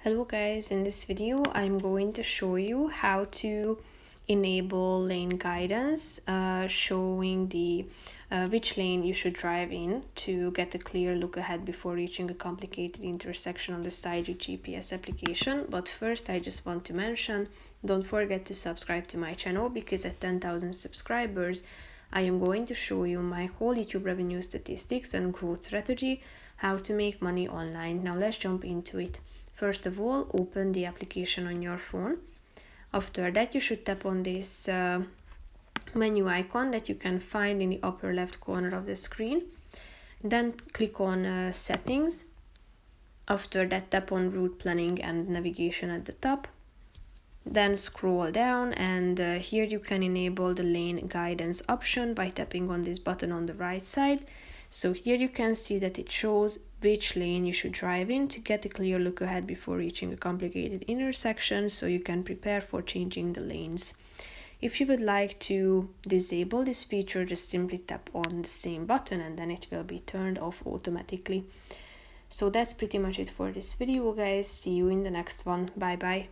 Hello guys, in this video I'm going to show you how to enable lane guidance, showing the which lane you should drive in to get a clear look ahead before reaching a complicated intersection on the Sygic GPS application. But first I just want to mention, don't forget to subscribe to my channel, because at 10,000 subscribers I am going to show you my whole YouTube revenue statistics and growth strategy, how to make money online. Now let's jump into it. First of all, open the application on your phone. After that, you should tap on this menu icon that you can find in the upper left corner of the screen. Then click on settings. After that, tap on route planning and navigation at the top. Then scroll down, and here you can enable the lane guidance option by tapping on this button on the right side. So here you can see that it shows which lane you should drive in to get a clear look ahead before reaching a complicated intersection, so you can prepare for changing the lanes. If you would like to disable this feature, just simply tap on the same button and then it will be turned off automatically. So that's pretty much it for this video, guys. See you in the next one. Bye bye.